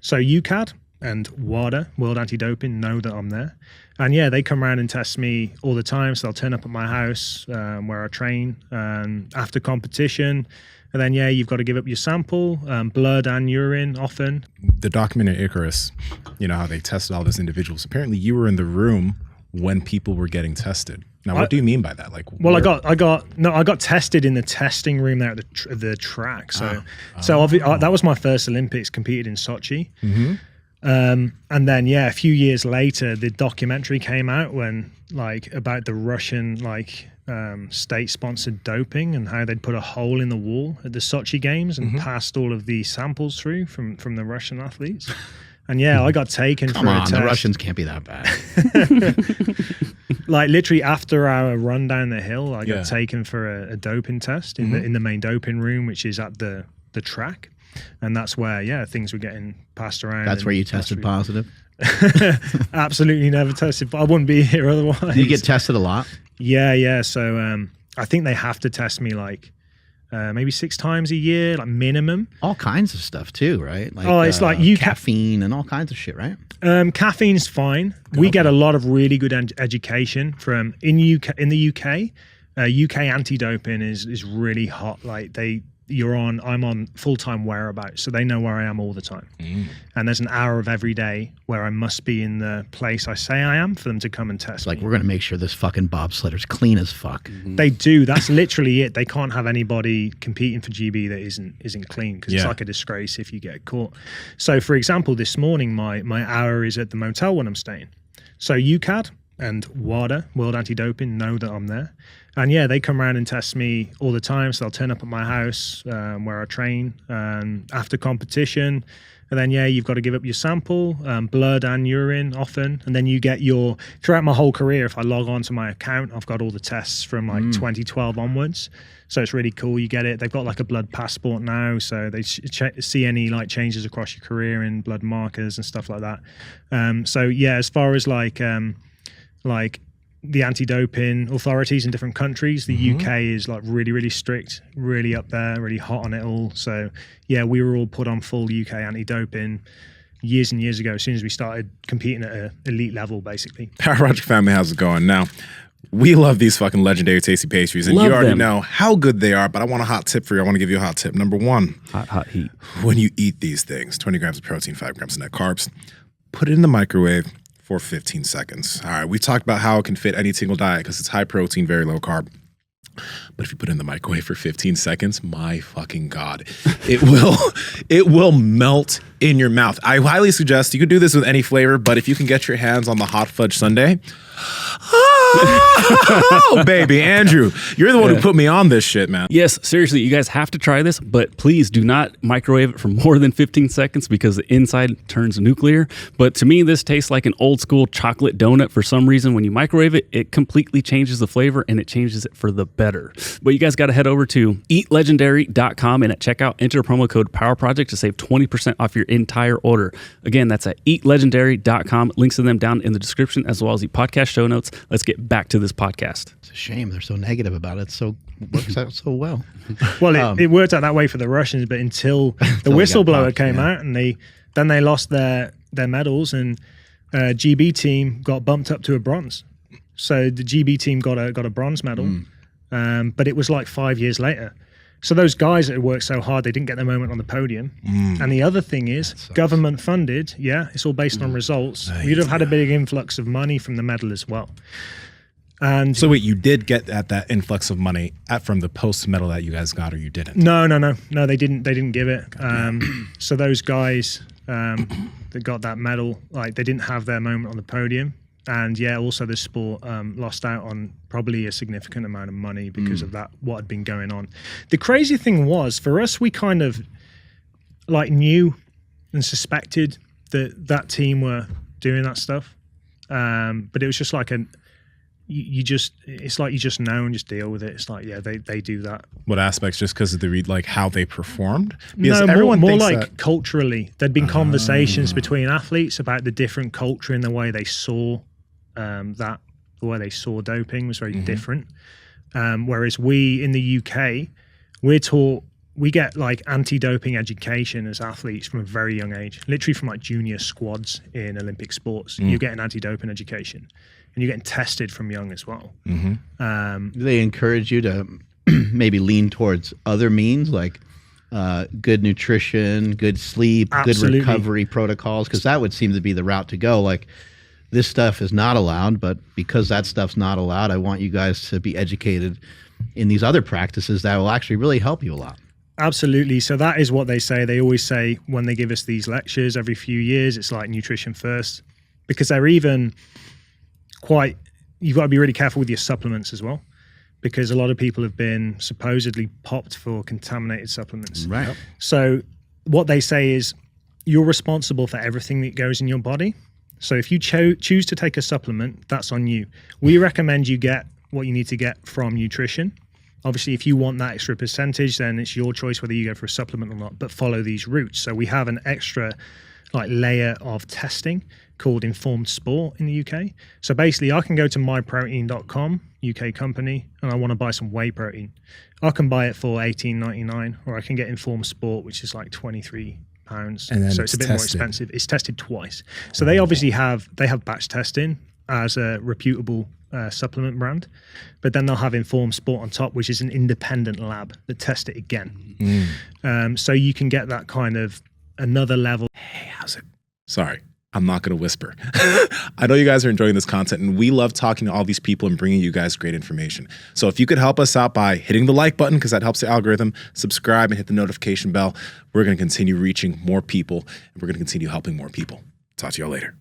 So USADA and WADA, World Anti-Doping, know that I'm there. And yeah, they come around and test me all the time. So they'll turn up at my house where I train after competition. And then, yeah, you've got to give up your sample, blood and urine often. The documentary Icarus, you know, how they tested all those individuals. Apparently you were in the room when people were getting tested. Now, what do you mean by that? Like, well, I got tested in the testing room there at the track. So, that was my first Olympics, competed in Sochi. Mm-hmm. And then, yeah, a few years later, the documentary came out about the Russian, state-sponsored doping and how they'd put a hole in the wall at the Sochi Games and passed all of the samples through from the Russian athletes. And yeah, I got taken for a test. The Russians can't be that bad. Like literally after our run down the hill, I got taken for a doping test in the main doping room, which is at the track. And that's where, things were getting passed around. That's where you tested positive? Absolutely never tested, but I wouldn't be here otherwise. Do you get tested a lot? Yeah. So I think they have to test me maybe 6 times a year, like minimum. All kinds of stuff too, right? It's like caffeine and all kinds of shit, right? Caffeine's fine. We get a lot of really good education from in the UK. UK anti-doping is really hot. Like I'm on full-time whereabouts, so they know where I am all the time. And there's an hour of every day where I must be in the place I say I am for them to come and test me. We're going to make sure this fucking bobsledder's clean as fuck. They do. That's literally it. They can't have anybody competing for GB that isn't clean, because it's like a disgrace if you get caught. So, for example, this morning, my hour is at the motel when I'm staying. So USADA and WADA, World Anti-Doping, know that I'm there. And yeah, they come around and test me all the time. So they'll turn up at my house where I train after competition. And then, yeah, you've got to give up your sample, blood and urine often. And then you get throughout my whole career, if I log on to my account, I've got all the tests from 2012 onwards. So it's really cool. You get it. They've got a blood passport now. So they see any changes across your career in blood markers and stuff like that. So yeah, as far as the anti-doping authorities in different countries, the UK is really, really strict, really up there, really hot on it all. So yeah, we were all put on full UK anti-doping years and years ago, as soon as we started competing at an elite level, basically. Power Project family, how's it going? Now, we love these fucking legendary tasty pastries, and you already know how good they are, but I want a hot tip for you. I want to give you a hot tip. Number 1. Hot heat. When you eat these things, 20 grams of protein, 5 grams of net carbs, put it in the microwave for 15 seconds. All right, we talked about how it can fit any single diet because it's high protein, very low carb. But if you put it in the microwave for 15 seconds, my fucking God, it will melt in your mouth. I highly suggest you could do this with any flavor, but if you can get your hands on the hot fudge sundae, oh, baby, Andrew, you're the one who put me on this shit, man. Yes, seriously, you guys have to try this, but please do not microwave it for more than 15 seconds because the inside turns nuclear. But to me, this tastes like an old school chocolate donut for some reason. When you microwave it, it completely changes the flavor and it changes it for the better. But you guys got to head over to eatlegendary.com and at checkout, enter promo code PowerProject to save 20% off your entire order. Again, that's at eatlegendary.com. Links to them down in the description as well as the podcast show notes. Let's get back to this podcast. It's a shame they're so negative about it. It works out so well. Well, it worked out that way for the Russians, but until the whistleblower came out and they lost their medals, and GB team got bumped up to a bronze. So the GB team got a bronze medal, but it was 5 years later. So those guys that had worked so hard, they didn't get their moment on the podium. And the other thing is, government funded, it's all based on results. We'd have had a big influx of money from the medal as well. And so wait, you did get at that influx of money from the post medal that you guys got, or you didn't? No, they didn't give it. So those guys that got that medal, they didn't have their moment on the podium. And also the sport lost out on probably a significant amount of money because of that, what had been going on. The crazy thing was, for us, we kind of knew and suspected that team were doing that stuff. But it was just you just know and just deal with it. It's they do that. What aspects? Just because of the how they performed? Because everyone more culturally. There'd been conversations between athletes about the different culture and the way they saw the way they saw doping was very different. Whereas we in the UK, we're taught we get like anti-doping education as athletes from a very young age, literally from like junior squads in Olympic sports. You're getting anti-doping education, and you're getting tested from young as well. Do they encourage you to maybe lean towards other means like good nutrition, good sleep, Absolutely. good recovery protocols? Because that would seem to be the route to go. Like, this stuff is not allowed, but because that stuff's not allowed, I want you guys to be educated in these other practices that will actually really help you a lot. Absolutely. So that is what they say. They always say when they give us these lectures every few years, it's like nutrition first, because they're even quite, you've got to be really careful with your supplements as well, because a lot of people have been supposedly popped for contaminated supplements. Right. So what they say is you're responsible for everything that goes in your body. So if you choose to take a supplement, that's on you. We recommend you get what you need to get from nutrition. Obviously, if you want that extra percentage, then it's your choice whether you go for a supplement or not, but follow these routes. So we have an extra like layer of testing called Informed Sport in the UK. So basically, I can go to myprotein.com, UK company, and I want to buy some whey protein. I can buy it for $18.99, or I can get Informed Sport, which is like £23. So it's a bit more expensive. It's tested twice. So they obviously have batch testing as a reputable supplement brand, but then they'll have Informed Sport on top, which is an independent lab that test it again. So you can get that kind of another level. Hey, how's it? Sorry, I'm not going to whisper. I know you guys are enjoying this content, and we love talking to all these people and bringing you guys great information. So if you could help us out by hitting the like button, because that helps the algorithm, subscribe and hit the notification bell, we're going to continue reaching more people, and we're going to continue helping more people. Talk to y'all later.